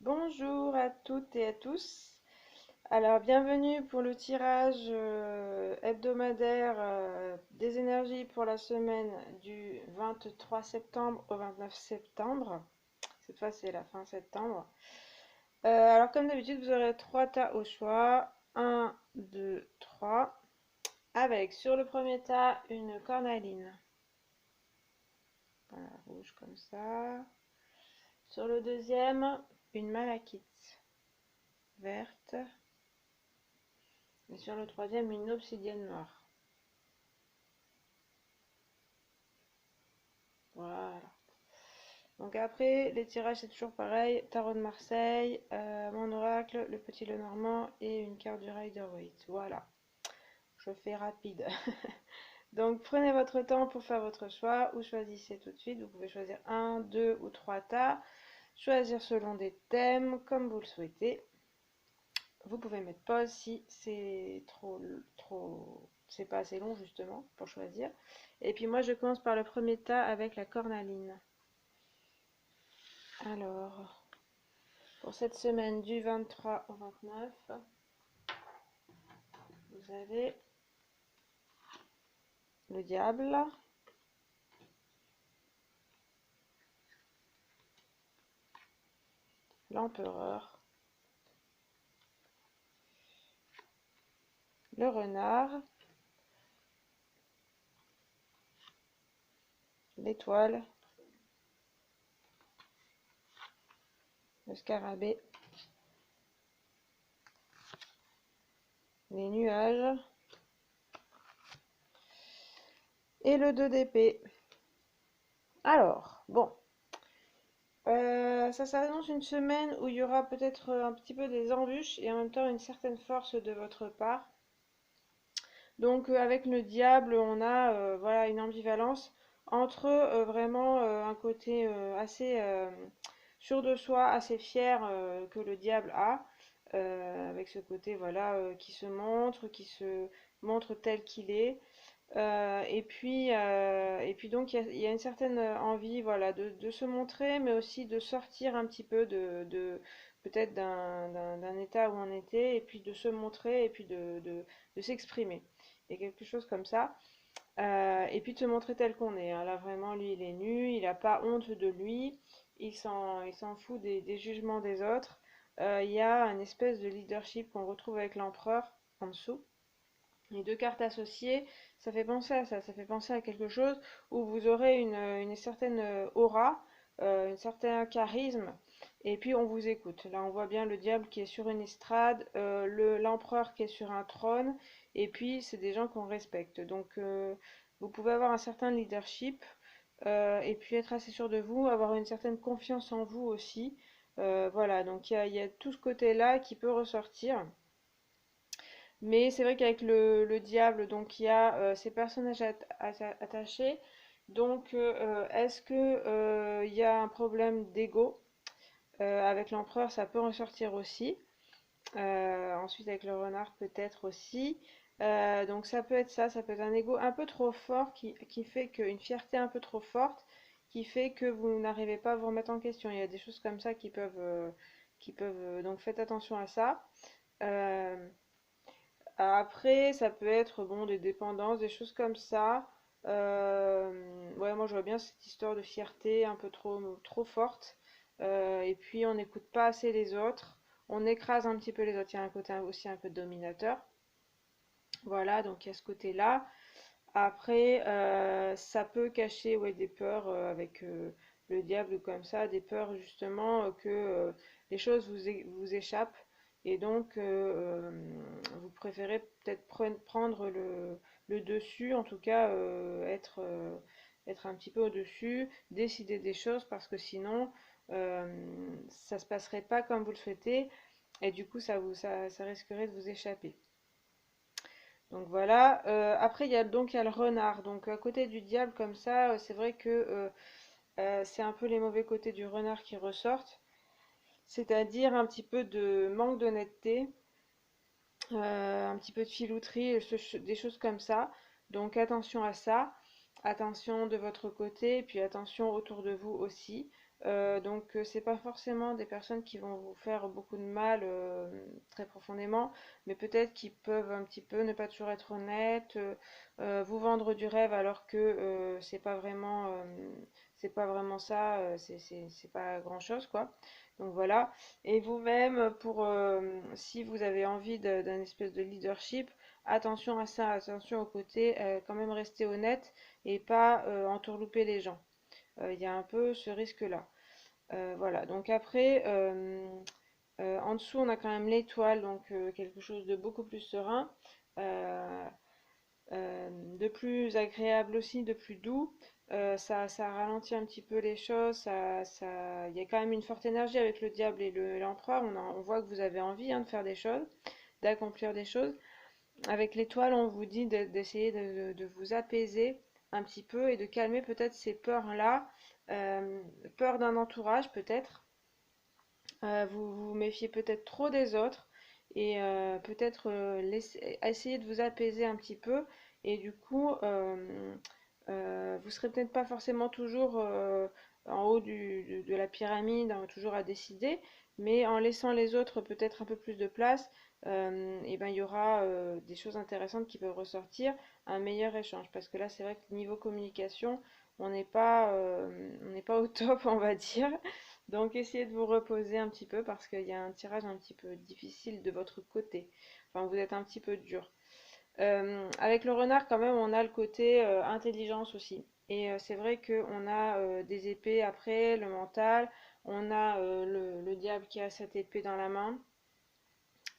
Bonjour à toutes et à tous. Alors, bienvenue pour le tirage hebdomadaire des énergies pour la semaine du 23 septembre au 29 septembre. Cette fois, c'est la fin septembre. Alors, comme d'habitude, vous aurez trois tas au choix. Un, 2, 3. Avec sur le premier tas une cornaline. Voilà, rouge comme ça. Sur le deuxième, une malachite verte. Et sur le troisième, une obsidienne noire. Voilà. Donc après, les tirages, c'est toujours pareil. Tarot de Marseille, mon oracle, le petit Lenormand et une carte du Rider-Waite. Voilà. Je fais rapide. Donc prenez votre temps pour faire votre choix ou choisissez tout de suite. Vous pouvez choisir un, deux ou trois tas. Choisir selon des thèmes comme vous le souhaitez. Vous pouvez mettre pause si c'est c'est pas assez long justement pour choisir. Et puis moi je commence par le premier tas avec la cornaline. Alors, pour cette semaine du 23 au 29, vous avez le diable, l'empereur, le renard, l'étoile, le scarabée, les nuages et le 2 d'épée. Alors, bon, ça s'annonce une semaine où il y aura peut-être un petit peu des embûches et en même temps une certaine force de votre part. Donc avec le diable, on a voilà une ambivalence entre vraiment un côté assez sûr de soi, assez fier que le diable a, avec ce côté voilà qui se montre tel qu'il est. Et puis donc il y a une certaine envie voilà de se montrer, mais aussi de sortir un petit peu peut-être d'un état où on était, et puis de se montrer, et puis de s'exprimer. Il y a quelque chose comme ça. Et puis de se montrer tel qu'on est, hein. Là vraiment, lui, il est nu, il n'a pas honte de lui, il s'en fout des jugements des autres. Il y a une espèce de leadership qu'on retrouve avec l'empereur en dessous. Les deux cartes associées, ça fait penser à ça fait penser à quelque chose où vous aurez une certaine aura, un certain charisme, et puis on vous écoute. Là, on voit bien le diable qui est sur une estrade, l'empereur qui est sur un trône, et puis c'est des gens qu'on respecte. Donc, vous pouvez avoir un certain leadership, et puis être assez sûr de vous, avoir une certaine confiance en vous aussi. Voilà, donc il y a tout ce côté-là qui peut ressortir. Mais c'est vrai qu'avec le diable, donc il y a ces personnages attachés. Donc est-ce que il y a un problème d'ego? Avec l'empereur, ça peut ressortir aussi. Ensuite, avec le renard, peut-être aussi. Donc ça peut être ça, ça peut être un ego un peu trop fort qui fait qu'une fierté un peu trop forte qui fait que vous n'arrivez pas à vous remettre en question. Il y a des choses comme ça donc faites attention à ça. Euh, Après, ça peut être bon des dépendances, des choses comme ça. Ouais, moi je vois bien cette histoire de fierté un peu trop forte. Et puis on n'écoute pas assez les autres. On écrase un petit peu les autres. Il y a un côté aussi un peu dominateur. Voilà, donc il y a ce côté-là. Après, ça peut cacher ouais, des peurs avec le diable ou comme ça, des peurs justement que les choses vous échappent et donc vous préférez peut-être prendre le dessus, en tout cas être un petit peu au-dessus, décider des choses parce que sinon ça se passerait pas comme vous le souhaitez et du coup ça risquerait de vous échapper. Donc voilà. Après, il y a le renard. Donc à côté du diable, comme ça, c'est vrai que c'est un peu les mauvais côtés du renard qui ressortent. C'est-à-dire un petit peu de manque d'honnêteté, un petit peu de filouterie, des choses comme ça. Donc attention à ça. Attention de votre côté, et puis attention autour de vous aussi. Donc c'est pas forcément des personnes qui vont vous faire beaucoup de mal très profondément, mais peut-être qu'ils peuvent un petit peu ne pas toujours être honnêtes, vous vendre du rêve alors que c'est pas vraiment ça, c'est pas grand-chose quoi. Donc voilà. Et vous-même, si vous avez envie d'un espèce de leadership, attention à ça, attention au côté, quand même rester honnête et pas entourlouper les gens. Il y a un peu ce risque-là. Voilà, donc après, en dessous, on a quand même l'étoile, donc quelque chose de beaucoup plus serein, euh, de plus agréable aussi, de plus doux. Ça ralentit un petit peu les choses, il y a quand même une forte énergie avec le diable et l'empereur. On voit que vous avez envie hein, de faire des choses, d'accomplir des choses. Avec l'étoile, on vous dit d'essayer de vous apaiser un petit peu et de calmer peut-être ces peurs-là, peur d'un entourage peut-être. Vous vous méfiez peut-être trop des autres et peut-être essayer de vous apaiser un petit peu et du coup vous serez peut-être pas forcément toujours en haut de la pyramide, hein, toujours à décider, mais en laissant les autres peut-être un peu plus de place, et ben il y aura des choses intéressantes qui peuvent ressortir, un meilleur échange. Parce que là, c'est vrai que niveau communication, on n'est pas au top, on va dire. Donc essayez de vous reposer un petit peu parce qu'il y a un tirage un petit peu difficile de votre côté. Enfin, vous êtes un petit peu dur. Avec le renard, quand même, on a le côté intelligence aussi. Et c'est vrai qu'on a des épées après, le mental, on a le diable qui a cette épée dans la main.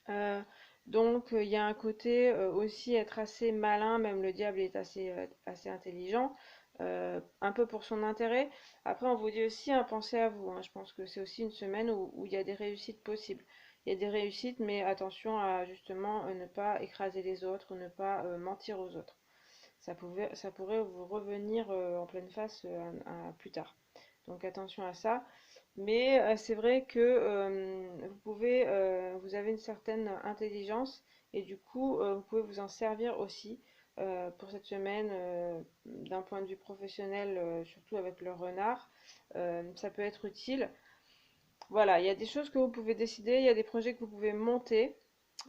Euh, donc il y a un côté aussi être assez malin, même le diable est assez intelligent, un peu pour son intérêt. Après on vous dit aussi, hein, pensez à vous, hein. Je pense que c'est aussi une semaine où il y a des réussites possibles. Il y a des réussites, mais attention à justement ne pas écraser les autres, ne pas mentir aux autres. Ça pourrait vous revenir en pleine face plus tard. Donc attention à ça. Mais c'est vrai que vous avez une certaine intelligence et du coup, vous pouvez vous en servir aussi pour cette semaine d'un point de vue professionnel, surtout avec le renard. Ça peut être utile. Voilà, il y a des choses que vous pouvez décider, il y a des projets que vous pouvez monter,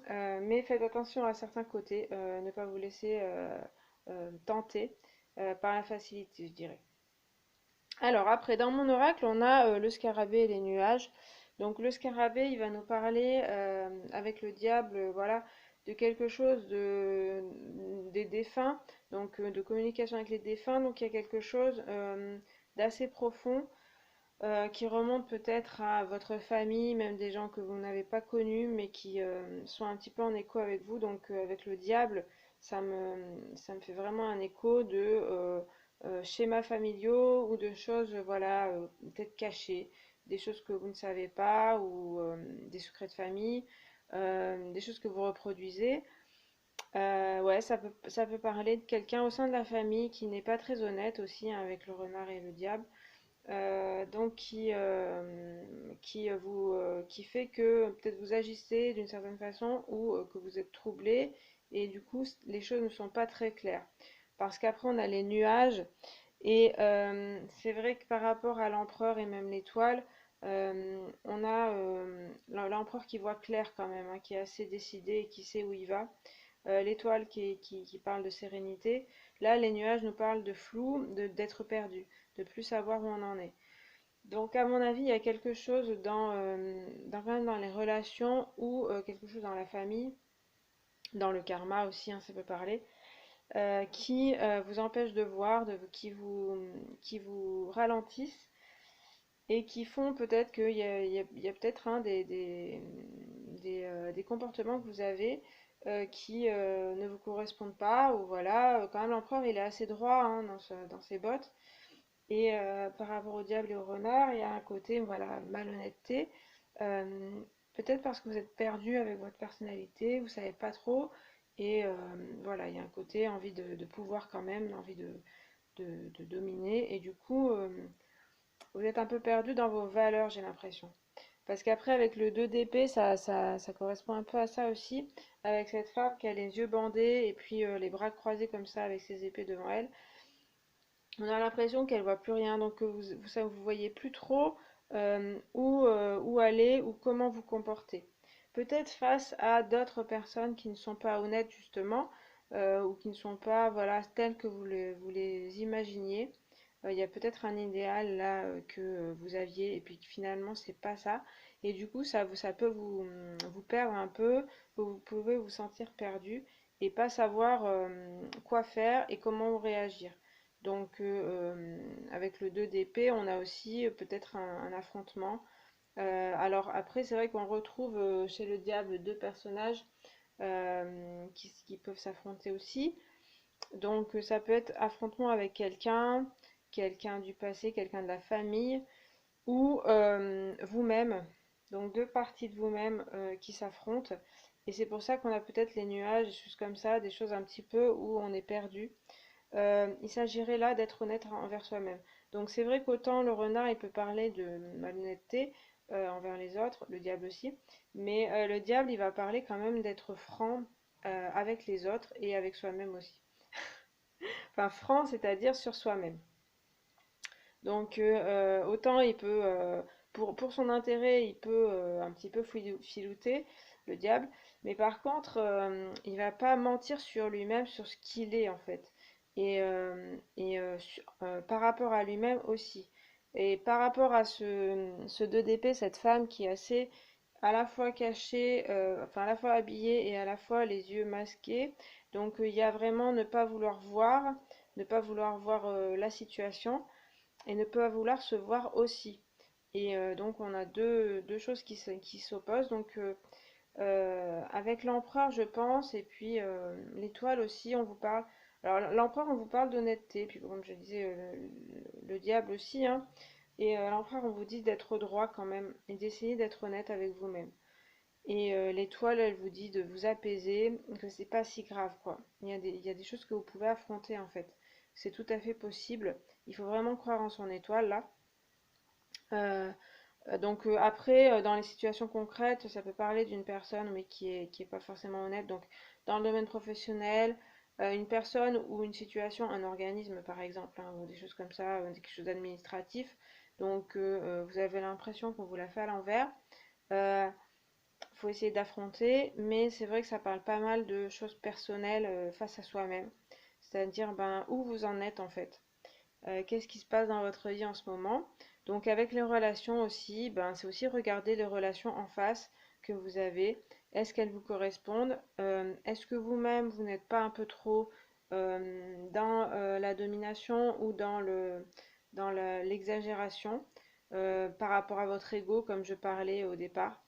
mais faites attention à certains côtés, ne pas vous laisser tenter par la facilité, je dirais. Alors après, dans mon oracle, on a le scarabée et les nuages. Donc le scarabée, il va nous parler avec le diable, voilà, de quelque chose des défunts, donc de communication avec les défunts. Donc il y a quelque chose d'assez profond qui remonte peut-être à votre famille, même des gens que vous n'avez pas connus, mais qui sont un petit peu en écho avec vous. Donc avec le diable, ça me fait vraiment un écho de schémas familiaux ou de choses, voilà, peut-être cachées, des choses que vous ne savez pas ou des secrets de famille, des choses que vous reproduisez. Ouais, ça peut parler de quelqu'un au sein de la famille qui n'est pas très honnête aussi hein, avec le renard et le diable. Donc qui fait que peut-être vous agissez d'une certaine façon ou que vous êtes troublé et du coup les choses ne sont pas très claires. Parce qu'après on a les nuages et c'est vrai que par rapport à l'empereur et même l'étoile, on a l'empereur qui voit clair quand même, hein, qui est assez décidé et qui sait où il va. L'étoile qui parle de sérénité. Là, les nuages nous parlent de flou, d'être perdu, de plus savoir où on en est. Donc, à mon avis, il y a quelque chose quand même dans les relations ou quelque chose dans la famille, dans le karma aussi, hein, ça peut parler, qui vous empêche de voir, qui vous ralentissent et qui font peut-être qu'il y a peut-être des comportements que vous avez qui ne vous correspondent pas, ou voilà, quand même l'empereur il est assez droit hein, dans ses bottes, et par rapport au diable et au renard, il y a un côté, voilà, malhonnêteté, euh, peut-être parce que vous êtes perdu avec votre personnalité, vous savez pas trop, et voilà, il y a un côté envie de pouvoir quand même, envie de dominer, et du coup, vous êtes un peu perdu dans vos valeurs, j'ai l'impression. Parce qu'après, avec le 2 d'épée, ça correspond un peu à ça aussi, avec cette femme qui a les yeux bandés et puis les bras croisés comme ça avec ses épées devant elle. On a l'impression qu'elle voit plus rien, donc que vous voyez plus trop. où aller ou comment vous comporter. Peut-être face à d'autres personnes qui ne sont pas honnêtes justement, ou qui ne sont pas voilà, telles que vous les imaginiez. Il y a peut-être un idéal là que vous aviez et puis que finalement c'est pas ça. Et du coup ça peut vous perdre un peu, vous pouvez vous sentir perdu et pas savoir quoi faire et comment réagir. Donc avec le 2 d'épée, on a aussi peut-être un affrontement. Alors après, c'est vrai qu'on retrouve chez le diable deux personnages qui peuvent s'affronter aussi. Donc ça peut être affrontement avec quelqu'un, quelqu'un du passé, quelqu'un de la famille, ou vous-même. Donc deux parties de vous-même qui s'affrontent. Et c'est pour ça qu'on a peut-être les nuages, des choses comme ça, des choses un petit peu où on est perdu. Il s'agirait là d'être honnête envers soi-même. Donc c'est vrai qu'autant le renard, il peut parler de malhonnêteté envers les autres, le diable aussi, mais le diable, il va parler quand même d'être franc avec les autres et avec soi-même aussi. Enfin, franc, c'est-à-dire sur soi-même. Donc autant il peut, pour son intérêt, il peut un petit peu filouter, le diable, mais par contre, il va pas mentir sur lui-même, sur ce qu'il est en fait. Par rapport à lui-même aussi. Et par rapport à ce 2 d'épée, cette femme qui est assez à la fois cachée, enfin à la fois habillée et à la fois les yeux masqués. Donc il y a vraiment ne pas vouloir voir la situation et ne pas vouloir se voir aussi. Et donc on a deux choses qui s'opposent. Donc avec l'empereur, je pense, et puis l'étoile aussi, on vous parle. Alors l'empereur, on vous parle d'honnêteté, puis comme je disais, le diable aussi, hein. Et l'empereur, on vous dit d'être droit quand même, et d'essayer d'être honnête avec vous-même. Et l'étoile, elle vous dit de vous apaiser, que c'est pas si grave, quoi. Il y a des choses que vous pouvez affronter, en fait. C'est tout à fait possible. Il faut vraiment croire en son étoile, là. Euh, donc après, dans les situations concrètes, ça peut parler d'une personne, mais qui est pas forcément honnête. Donc dans le domaine professionnel, une personne ou une situation, un organisme par exemple, hein, ou des choses comme ça, quelque chose d'administratif. Donc vous avez l'impression qu'on vous l'a fait à l'envers. Euh, faut essayer d'affronter, mais c'est vrai que ça parle pas mal de choses personnelles face à soi-même. C'est-à-dire ben, où vous en êtes en fait. Qu'est-ce qui se passe dans votre vie en ce moment. Donc avec les relations aussi, ben, c'est aussi regarder les relations en face que vous avez. Est-ce qu'elles vous correspondent? Est-ce que vous-même, vous n'êtes pas un peu trop dans la domination ou l'exagération par rapport à votre ego, comme je parlais au départ?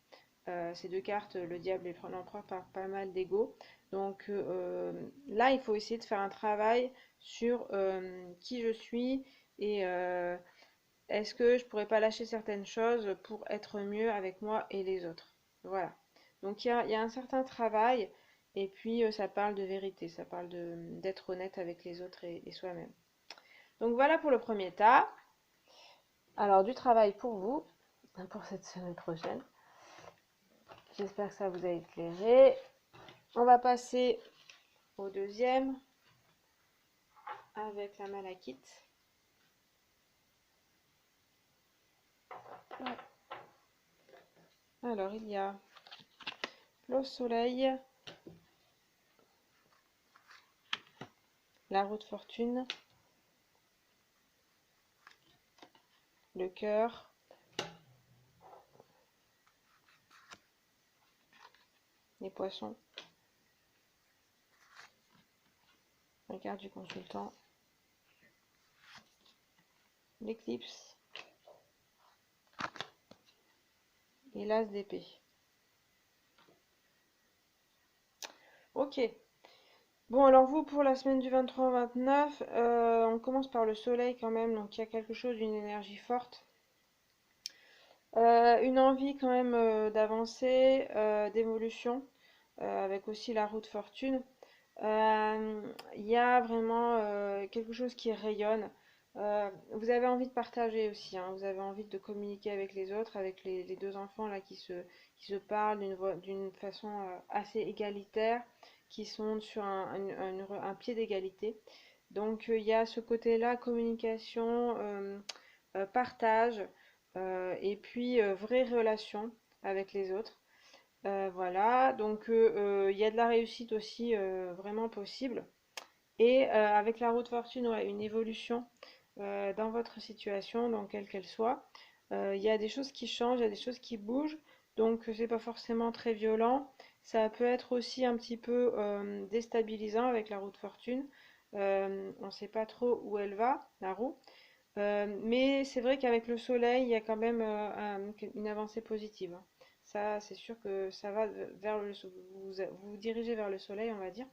Ces deux cartes, le diable et l'empereur, parlent pas mal d'ego. Donc là, il faut essayer de faire un travail sur qui je suis et est-ce que je pourrais pas lâcher certaines choses pour être mieux avec moi et les autres. Voilà. Donc il y a un certain travail et puis ça parle de vérité, ça parle d'être honnête avec les autres et soi-même. Donc voilà pour le premier tas. Alors du travail pour vous, pour cette semaine prochaine. J'espère que ça vous a éclairé. On va passer au deuxième avec la malachite. Alors il y a le soleil, la roue de fortune, le cœur, les poissons, la carte du consultant, l'éclipse et l'as d'épée. Ok. Bon, alors vous, pour la semaine du 23 au 29, on commence par le soleil quand même, donc il y a quelque chose d'une énergie forte. Une envie quand même d'avancer, d'évolution, avec aussi la roue de fortune. Il y a vraiment quelque chose qui rayonne. Vous avez envie de partager aussi, hein, vous avez envie de communiquer avec les autres, avec les deux enfants là qui se parlent d'une façon assez égalitaire, qui sont sur un pied d'égalité. Donc il y a ce côté-là, communication, partage. et puis vraie relation avec les autres. Voilà, donc il y a de la réussite aussi vraiment possible. Et avec la roue de fortune, ouais, une évolution dans votre situation, donc quelle qu'elle soit. Il y a des choses qui changent, il y a des choses qui bougent, donc c'est pas forcément très violent. Ça peut être aussi un petit peu déstabilisant avec la roue de fortune. On ne sait pas trop où elle va, la roue. Mais c'est vrai qu'avec le soleil, il y a quand même une avancée positive, hein. Ça, c'est sûr que ça va vers vous dirigez vers le soleil, on va dire.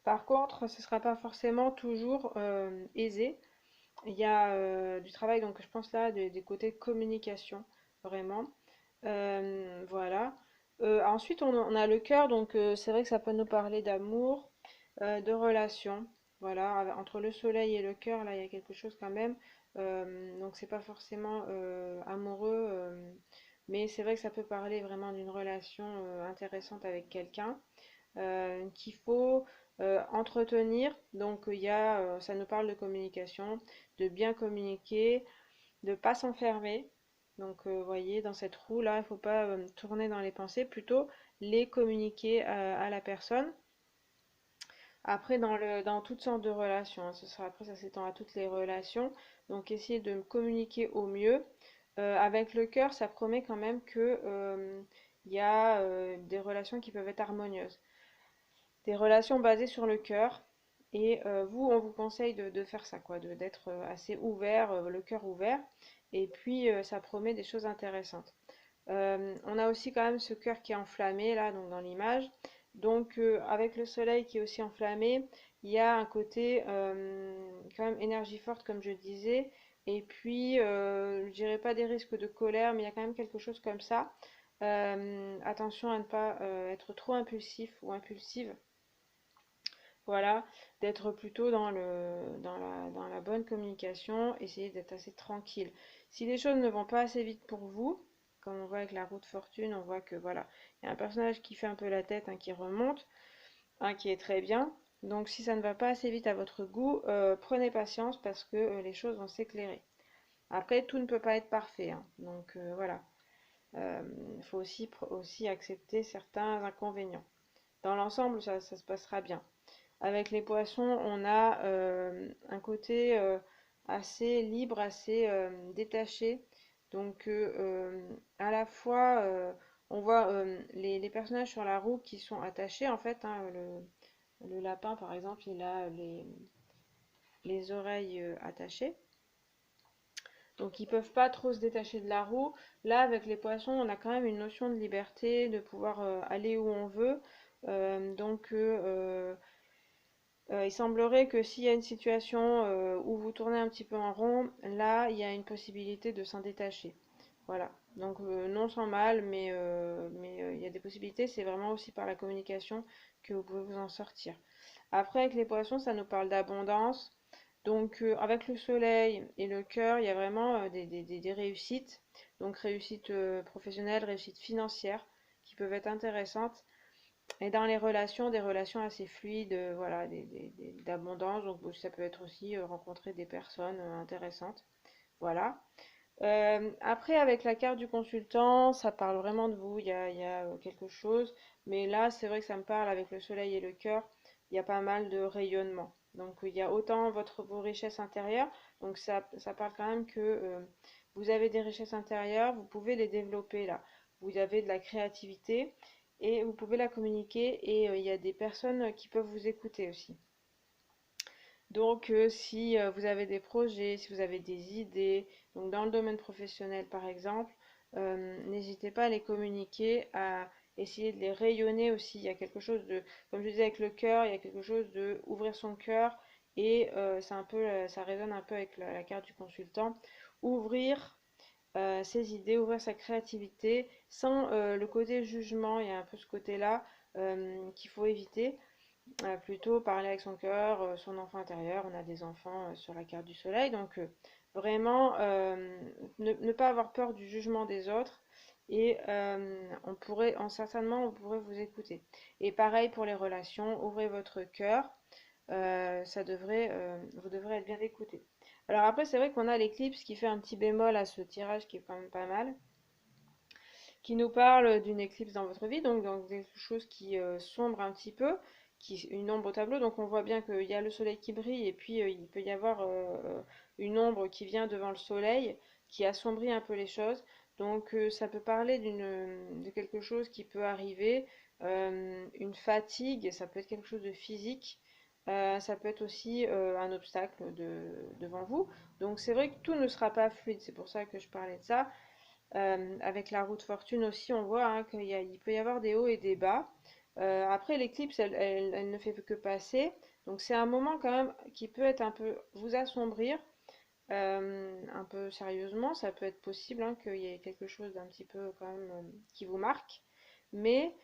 Par contre, ce ne sera pas forcément toujours aisé. Il y a du travail, donc je pense là des côtés communication, vraiment. Voilà. Ensuite, on a le cœur, donc c'est vrai que ça peut nous parler d'amour, de relations. Voilà, entre le soleil et le cœur, là, il y a quelque chose quand même. Donc c'est pas forcément amoureux, mais c'est vrai que ça peut parler vraiment d'une relation intéressante avec quelqu'un qu'il faut entretenir. Donc ça nous parle de communication, de bien communiquer, de ne pas s'enfermer. Donc vous voyez, dans cette roue-là, il ne faut pas tourner dans les pensées, plutôt les communiquer à la personne. Après, dans toutes sortes de relations, hein, après, ça s'étend à toutes les relations. Donc essayez de communiquer au mieux. Avec le cœur, ça promet quand même que il y a des relations qui peuvent être harmonieuses. Des relations basées sur le cœur. Et vous, on vous conseille de faire ça, quoi, d'être assez ouvert, le cœur ouvert. Et puis, ça promet des choses intéressantes. On a aussi quand même ce cœur qui est enflammé, là, donc dans l'image. Donc, avec le soleil qui est aussi enflammé, il y a un côté quand même énergie forte, comme je disais. Et puis, je dirais pas des risques de colère, mais il y a quand même quelque chose comme ça. Attention à ne pas être trop impulsif ou impulsive. Voilà, d'être plutôt dans la bonne communication, essayer d'être assez tranquille. Si les choses ne vont pas assez vite pour vous, comme on voit avec la roue de fortune, on voit que voilà, il y a un personnage qui fait un peu la tête, qui remonte, qui est très bien. Donc si ça ne va pas assez vite à votre goût, prenez patience parce que les choses vont s'éclairer. Après, tout ne peut pas être parfait, hein. Donc voilà, il faut aussi accepter certains inconvénients. Dans l'ensemble, ça se passera bien. Avec les poissons, on a un côté assez libre, assez détaché. Donc à la fois, on voit les personnages sur la roue qui sont attachés en fait, hein. Le lapin, par exemple, il a les oreilles attachées. Donc ils peuvent pas trop se détacher de la roue. Là, avec les poissons, on a quand même une notion de liberté, de pouvoir aller où on veut. Donc il semblerait que s'il y a une situation où vous tournez un petit peu en rond, là, il y a une possibilité de s'en détacher. Voilà. Donc non sans mal, mais il y a des possibilités. C'est vraiment aussi par la communication que vous pouvez vous en sortir. Après, avec les poissons, ça nous parle d'abondance. Donc avec le soleil et le cœur, il y a vraiment des réussites. Donc réussite professionnelle, réussite financière, qui peuvent être intéressantes. Et dans les relations, des relations assez fluides, voilà, d'abondance. Donc ça peut être aussi rencontrer des personnes intéressantes. Voilà. Après, avec la carte du consultant, ça parle vraiment de vous. Il y a quelque chose. Mais là, c'est vrai que ça me parle avec le soleil et le cœur. Il y a pas mal de rayonnement. Donc il y a autant vos richesses intérieures. Donc ça parle quand même que vous avez des richesses intérieures. Vous pouvez les développer là. Vous avez de la créativité et vous pouvez la communiquer. Et il y a des personnes qui peuvent vous écouter aussi. Donc, si vous avez des projets, si vous avez des idées, donc dans le domaine professionnel par exemple, n'hésitez pas à les communiquer, à essayer de les rayonner aussi. Il y a quelque chose de, comme je disais avec le cœur, il y a quelque chose de ouvrir son cœur et c'est un peu, ça résonne un peu avec la carte du consultant. Ouvrir ses idées, ouvrir sa créativité sans le côté jugement. Il y a un peu ce côté-là qu'il faut éviter. Plutôt parler avec son cœur, son enfant intérieur. On a des enfants sur la carte du soleil, donc vraiment ne pas avoir peur du jugement des autres et certainement on pourrait vous écouter. Et pareil pour les relations, ouvrez votre cœur, vous devrez être bien écouté. Alors après, c'est vrai qu'on a l'éclipse qui fait un petit bémol à ce tirage qui est quand même pas mal, qui nous parle d'une éclipse dans votre vie, donc dans quelque chose qui sombre un petit peu, qui une ombre au tableau. Donc on voit bien qu'il y a le soleil qui brille et puis il peut y avoir une ombre qui vient devant le soleil, qui assombrit un peu les choses. Donc ça peut parler de quelque chose qui peut arriver, une fatigue, ça peut être quelque chose de physique. Ça peut être aussi un obstacle devant vous. Donc c'est vrai que tout ne sera pas fluide, c'est pour ça que je parlais de ça. Avec la roue de fortune aussi, on voit hein, il peut y avoir des hauts et des bas. Après, l'éclipse, elle ne fait que passer. Donc c'est un moment quand même qui peut être un peu vous assombrir, un peu sérieusement. Ça peut être possible hein, qu'il y ait quelque chose d'un petit peu quand même qui vous marque. Mais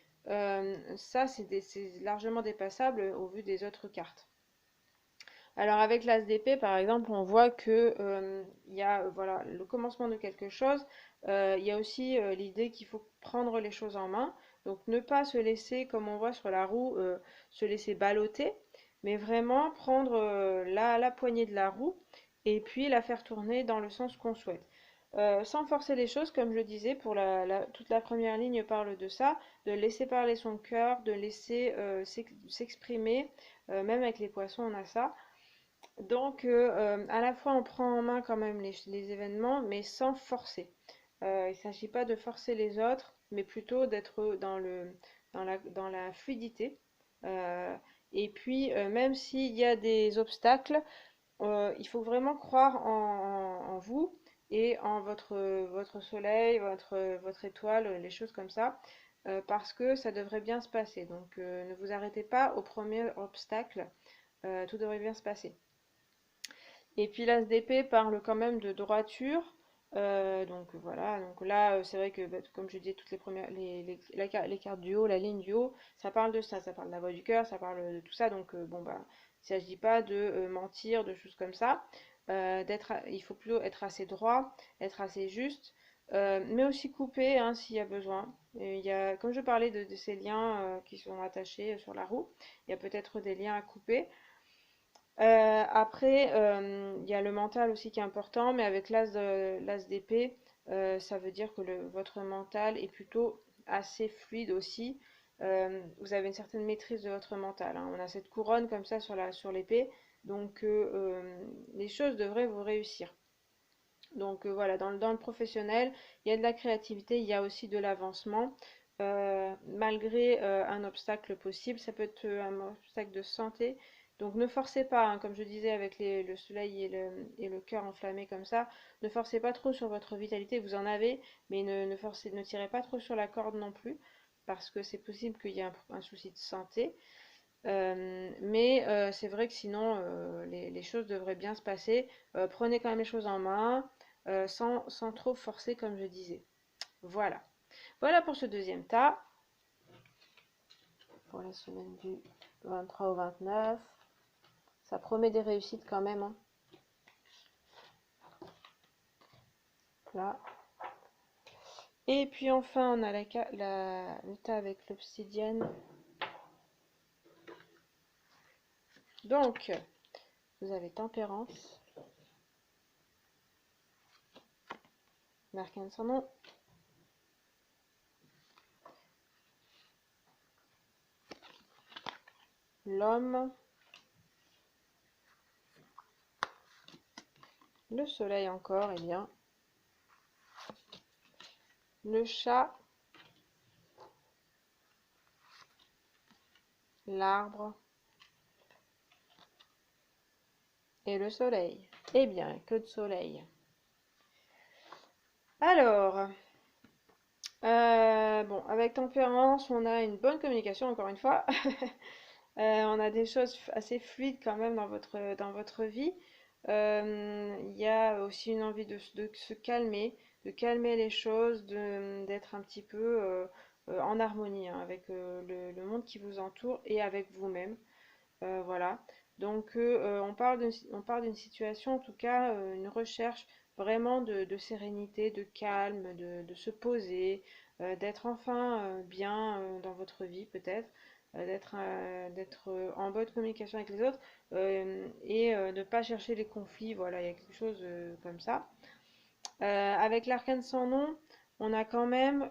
ça, c'est largement dépassable au vu des autres cartes. Alors avec l'As d'épée, par exemple, on voit que il y a voilà, le commencement de quelque chose. Il y a aussi l'idée qu'il faut prendre les choses en main. Donc ne pas se laisser, comme on voit sur la roue, se laisser balloter, mais vraiment prendre la poignée de la roue et puis la faire tourner dans le sens qu'on souhaite. Sans forcer les choses, comme je disais, pour toute la première ligne parle de ça, de laisser parler son cœur, de laisser s'exprimer, même avec les poissons on a ça. Donc, à la fois, on prend en main quand même les événements, mais sans forcer. Il ne s'agit pas de forcer les autres, mais plutôt d'être dans la fluidité. Euh, et puis, même s'il y a des obstacles, il faut vraiment croire en vous et en votre soleil, votre étoile, les choses comme ça, parce que ça devrait bien se passer. Donc, ne vous arrêtez pas au premier obstacle, tout devrait bien se passer. Et puis l'As d'épée parle quand même de droiture. Donc voilà, donc là c'est vrai que bah, comme je disais, toutes les premières, les cartes du haut, la ligne du haut, ça parle de ça parle de la voix du cœur, ça parle de tout ça. Donc bon bah, il ne s'agit pas de mentir, de choses comme ça. Il faut plutôt être assez droit, être assez juste, mais aussi couper hein, s'il y a besoin. Et comme je parlais de ces liens qui sont attachés sur la roue, il y a peut-être des liens à couper. Après, il y a le mental aussi qui est important, mais avec l'as d'épée, ça veut dire que votre mental est plutôt assez fluide aussi. Vous avez une certaine maîtrise de votre mental, hein. On a cette couronne comme ça sur l'épée, donc les choses devraient vous réussir. Donc voilà, dans le professionnel, il y a de la créativité, il y a aussi de l'avancement. Malgré un obstacle possible, ça peut être un obstacle de santé. Donc ne forcez pas, hein, comme je disais avec le soleil et le cœur enflammé comme ça, ne forcez pas trop sur votre vitalité, vous en avez, mais ne tirez pas trop sur la corde non plus, parce que c'est possible qu'il y ait un souci de santé. Mais c'est vrai que sinon, les choses devraient bien se passer. Prenez quand même les choses en main, sans trop forcer, comme je disais. Voilà. Voilà pour ce deuxième tas, pour la semaine du 23 au 29. Ça promet des réussites quand même, hein. Là. Et puis enfin, on a le tas avec l'obsidienne. Donc, vous avez tempérance, marqué son nom. L'homme, le soleil encore, et bien. Le chat, l'arbre et le soleil. Eh bien, que de soleil. Alors, bon, avec tempérance, on a une bonne communication, encore une fois. On a des choses assez fluides quand même dans votre vie. Il y a aussi une envie de se calmer, de calmer les choses, d'être un petit peu en harmonie hein, avec le monde qui vous entoure et avec vous-même. Voilà. Donc on parle d'une situation, en tout cas une recherche vraiment de sérénité, de calme, de se poser, d'être enfin bien dans votre vie peut-être. d'être en bonne communication avec les autres et de ne pas chercher les conflits. Voilà, il y a quelque chose comme ça. Avec l'arcane sans nom, on a quand même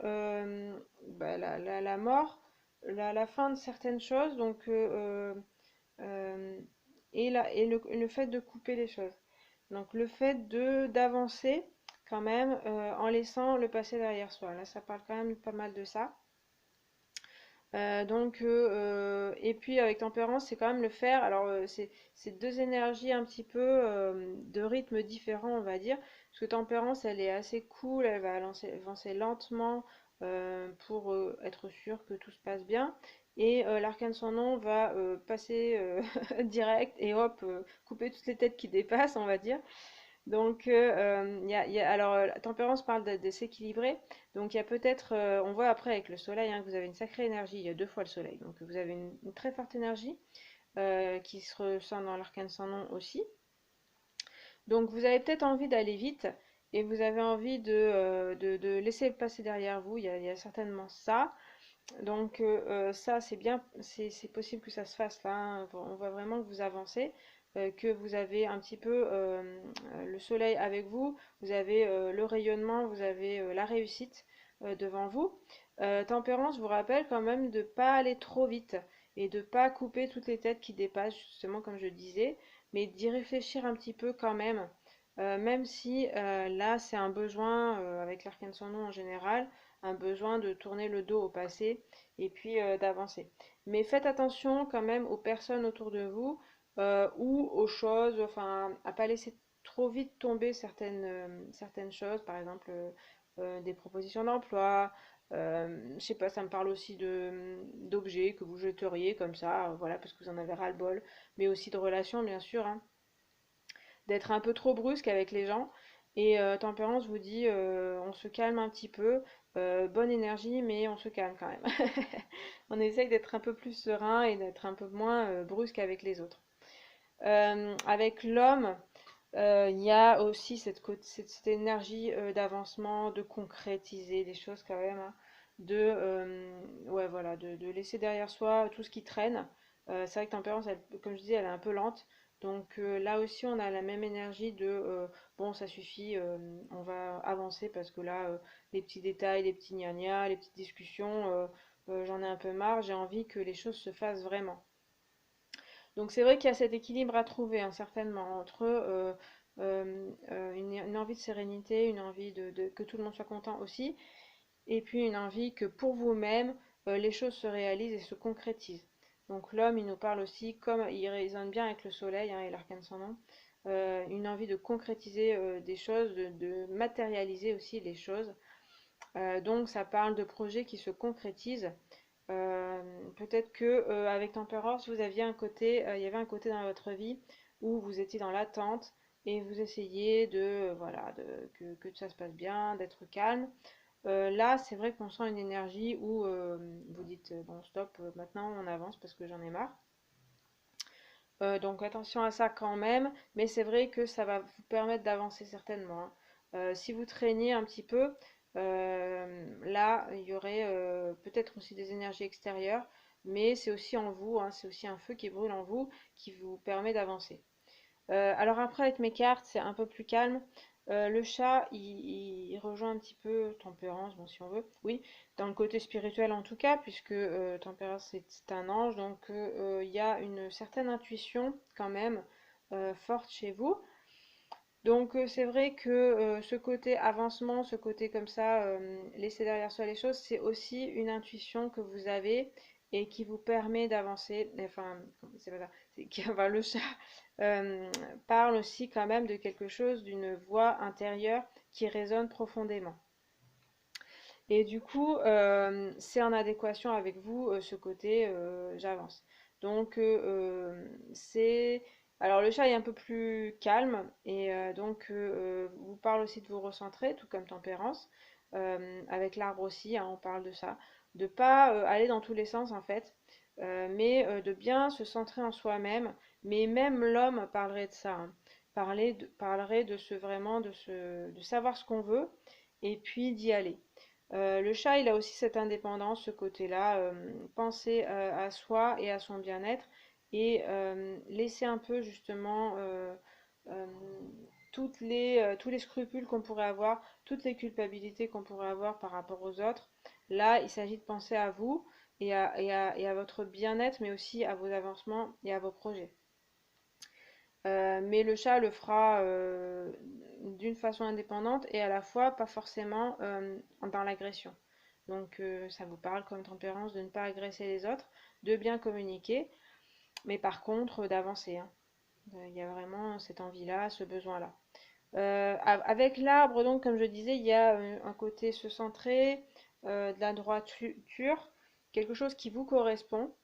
bah, la mort, la fin de certaines choses, donc, euh, et le fait de couper les choses. Donc le fait de d'avancer quand même en laissant le passé derrière soi. Là, ça parle quand même pas mal de ça. Et puis avec tempérance, c'est quand même le faire. Alors, c'est deux énergies un petit peu de rythme différent, on va dire. Parce que tempérance, elle est assez cool, elle va avancer lentement pour être sûr que tout se passe bien. Et l'arcane sans nom va passer direct et hop, couper toutes les têtes qui dépassent, on va dire. Alors, la tempérance parle de s'équilibrer. Donc, il y a peut-être, on voit après avec le soleil, hein, que vous avez une sacrée énergie. Il y a deux fois le soleil. Donc, vous avez une très forte énergie qui se ressent dans l'arcane sans nom aussi. Donc, vous avez peut-être envie d'aller vite et vous avez envie de laisser le passé derrière vous. Il y a certainement ça. Donc ça, c'est bien, c'est possible que ça se fasse là, hein. On voit vraiment que vous avancez, que vous avez un petit peu le soleil avec vous, vous avez le rayonnement, vous avez la réussite devant vous. Tempérance vous rappelle quand même de pas aller trop vite et de pas couper toutes les têtes qui dépassent, justement comme je disais, mais d'y réfléchir un petit peu quand même, même si là c'est un besoin avec l'arcane sans nom en général un besoin de tourner le dos au passé et puis d'avancer. Mais faites attention quand même aux personnes autour de vous ou aux choses, enfin, à pas laisser trop vite tomber certaines choses, par exemple des propositions d'emploi. Je sais pas, ça me parle aussi d'objets que vous jeteriez comme ça, voilà, parce que vous en avez ras-le-bol, mais aussi de relations, bien sûr, hein, d'être un peu trop brusque avec les gens. Et Tempérance vous dit, on se calme un petit peu, bonne énergie, mais on se calme quand même. On essaye d'être un peu plus serein et d'être un peu moins brusque avec les autres. Avec l'homme, il y a aussi cette énergie d'avancement, de concrétiser des choses quand même, hein, ouais, voilà, de laisser derrière soi tout ce qui traîne. C'est vrai que Tempérance, comme je dis, elle est un peu lente. Donc là aussi, on a la même énergie de bon, ça suffit, on va avancer parce que là, les petits détails, les petits gna les petites discussions, j'en ai un peu marre. J'ai envie que les choses se fassent vraiment. Donc c'est vrai qu'il y a cet équilibre à trouver, hein, certainement, entre une envie de sérénité, une envie que tout le monde soit content aussi, et puis une envie que pour vous-même, les choses se réalisent et se concrétisent. Donc l'homme, il nous parle aussi, comme il résonne bien avec le soleil, hein, et l'arcane sans nom, une envie de concrétiser des choses, de matérialiser aussi les choses. Donc ça parle de projets qui se concrétisent. Peut-être que avec Tempérance, vous aviez un côté, il y avait un côté dans votre vie où vous étiez dans l'attente et vous essayez voilà, que ça se passe bien, d'être calme. Là, c'est vrai qu'on sent une énergie où vous dites bon stop, maintenant on avance parce que j'en ai marre. Donc attention à ça quand même, mais c'est vrai que ça va vous permettre d'avancer certainement, hein. Si vous traîniez un petit peu, là, il y aurait peut-être aussi des énergies extérieures, mais c'est aussi en vous, hein, c'est aussi un feu qui brûle en vous qui vous permet d'avancer. Alors après, avec mes cartes, c'est un peu plus calme. Le chat, il rejoint un petit peu Tempérance, bon, si on veut. Oui, dans le côté spirituel en tout cas, puisque Tempérance, c'est un ange. Donc, il y a une certaine intuition quand même forte chez vous. Donc, c'est vrai que ce côté avancement, ce côté comme ça, laisser derrière soi les choses, c'est aussi une intuition que vous avez et qui vous permet d'avancer. Enfin, c'est pas ça. Enfin, le chat euh, parle aussi quand même de quelque chose, d'une voix intérieure qui résonne profondément. Et du coup, c'est en adéquation avec vous ce côté j'avance. Donc, c'est. Alors, le chat est un peu plus calme et vous parle aussi de vous recentrer, tout comme Tempérance. Avec l'arbre aussi, hein, on parle de ça. De pas aller dans tous les sens en fait, mais de bien se centrer en soi-même. Mais même l'homme parlerait de ça, hein. Parlerait de ce vraiment, de savoir ce qu'on veut et puis d'y aller. Le chat, il a aussi cette indépendance, ce côté-là, penser à soi et à son bien-être et laisser un peu justement euh, tous les scrupules qu'on pourrait avoir, toutes les culpabilités qu'on pourrait avoir par rapport aux autres. Là, il s'agit de penser à vous et à votre bien-être, mais aussi à vos avancements et à vos projets. Mais le chat le fera d'une façon indépendante et à la fois pas forcément dans l'agression. Donc ça vous parle comme tempérance de ne pas agresser les autres, de bien communiquer, mais par contre d'avancer, hein. Il y a vraiment cette envie-là, ce besoin-là. Avec l'arbre, donc, comme je disais, il y a un côté se centrer, de la droiture, quelque chose qui vous correspond,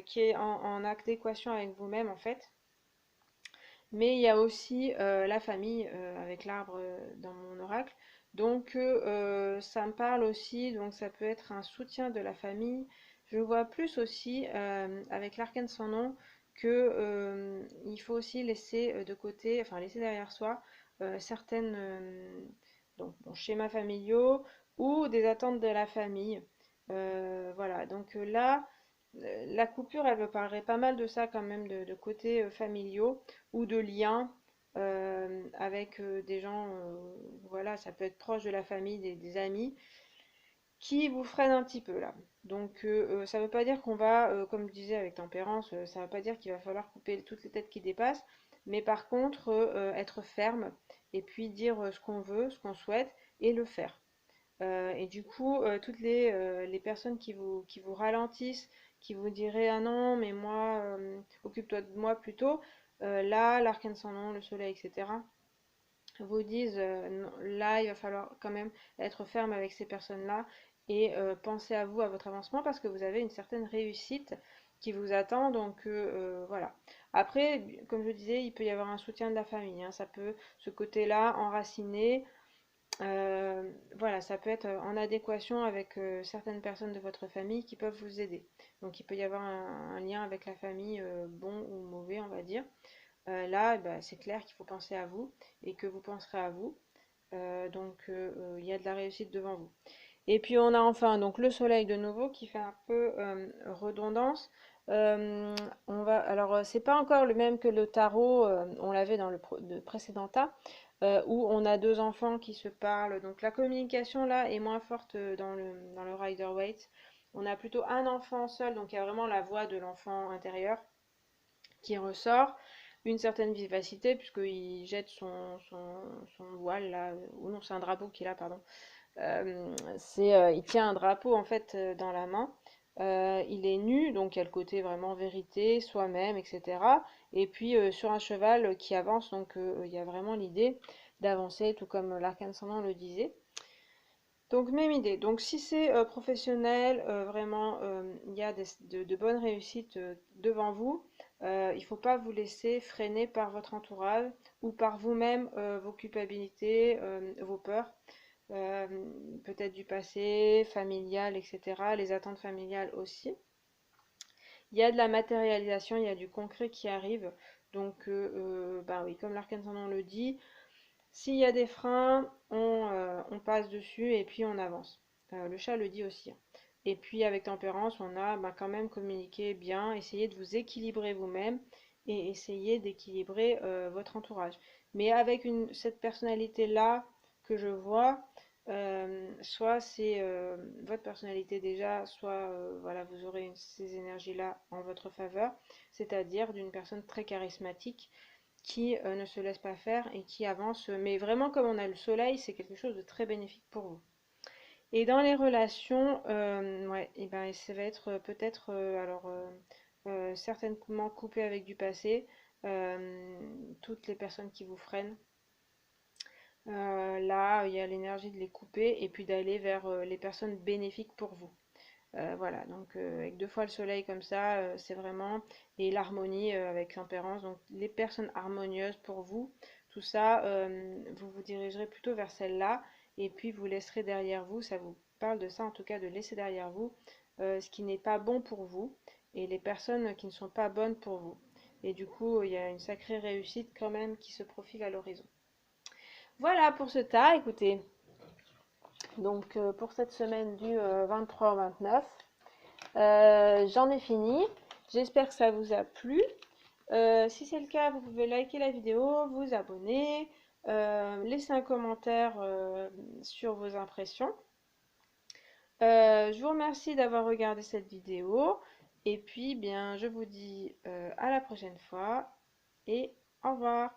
qui est en adéquation avec vous-même en fait. Mais il y a aussi la famille avec l'arbre dans mon oracle. Donc ça me parle aussi, donc ça peut être un soutien de la famille. Je vois plus aussi avec l'arcane sans nom que il faut aussi laisser de côté, enfin laisser derrière soi certaines donc, bon, schémas familiaux ou des attentes de la famille. Voilà, donc là, la coupure, elle me parlerait pas mal de ça quand même, de côtés familiaux ou de liens avec des gens, voilà, ça peut être proche de la famille, des amis, qui vous freinent un petit peu là. Donc ça veut pas dire qu'on va, comme je disais avec tempérance, ça veut pas dire qu'il va falloir couper toutes les têtes qui dépassent, mais par contre être ferme et puis dire ce qu'on veut, ce qu'on souhaite et le faire. Et du coup, toutes les personnes qui vous ralentissent, qui vous diraient ah non, mais moi, occupe-toi de moi plutôt, là, l'arcane sans nom, le soleil, etc., vous disent non, là, il va falloir quand même être ferme avec ces personnes-là et penser à vous, à votre avancement, parce que vous avez une certaine réussite qui vous attend. Donc voilà. Après, comme je disais, il peut y avoir un soutien de la famille, hein, ça peut, ce côté-là, enraciné. Voilà, ça peut être en adéquation avec certaines personnes de votre famille qui peuvent vous aider. Donc il peut y avoir un lien avec la famille, bon ou mauvais, on va dire. Là, eh ben, c'est clair qu'il faut penser à vous et que vous penserez à vous. Il y a de la réussite devant vous. Et puis on a enfin donc le soleil de nouveau qui fait un peu redondance. C'est pas encore le même que le tarot, on l'avait dans le précédent tas, où on a deux enfants qui se parlent. Donc la communication là est moins forte dans le Rider-Waite. On a plutôt un enfant seul, donc il y a vraiment la voix de l'enfant intérieur qui ressort, une certaine vivacité, puisqu'il jette son voile là, ou non, c'est un drapeau qu'il a, pardon. Il tient un drapeau en fait dans la main. Il est nu, donc il y a le côté vraiment vérité, soi-même, etc. Et puis sur un cheval qui avance, donc il y a vraiment l'idée d'avancer, tout comme l'arcane ascendant le disait. Donc même idée. Donc si c'est professionnel, vraiment, il y a de bonnes réussites devant vous. Il ne faut pas vous laisser freiner par votre entourage ou par vous-même, vos culpabilités, vos peurs, euh, peut-être du passé, familial, etc. Les attentes familiales aussi. Il y a de la matérialisation, il y a du concret qui arrive. Donc, bah oui, comme l'arcane ascendant le dit, s'il y a des freins, on passe dessus et puis on avance. Le chat le dit aussi, hein. Et puis avec tempérance, on a bah, quand même communiqué bien, essayé de vous équilibrer vous-même et essayer d'équilibrer votre entourage. Mais avec cette personnalité-là que je vois, soit c'est votre personnalité déjà, soit voilà, vous aurez ces énergies-là en votre faveur, c'est-à-dire d'une personne très charismatique qui ne se laisse pas faire et qui avance. Mais vraiment, comme on a le soleil, c'est quelque chose de très bénéfique pour vous. Et dans les relations, ouais, et ben, ça va être peut-être certainement coupé avec du passé, toutes les personnes qui vous freinent. Là, il y a l'énergie de les couper et puis d'aller vers les personnes bénéfiques pour vous. Voilà, donc avec deux fois le soleil comme ça, c'est vraiment, et l'harmonie avec tempérance, donc les personnes harmonieuses pour vous, tout ça, vous vous dirigerez plutôt vers celle-là, et puis vous laisserez derrière vous, ça vous parle de ça en tout cas, de laisser derrière vous ce qui n'est pas bon pour vous, et les personnes qui ne sont pas bonnes pour vous. Et du coup, il y a une sacrée réussite quand même qui se profile à l'horizon. Voilà pour ce tas, écoutez. Donc pour cette semaine du 23 au 29. J'en ai fini. J'espère que ça vous a plu. Si c'est le cas, vous pouvez liker la vidéo, vous abonner, laisser un commentaire sur vos impressions. Je vous remercie d'avoir regardé cette vidéo et puis bien je vous dis à la prochaine fois et au revoir.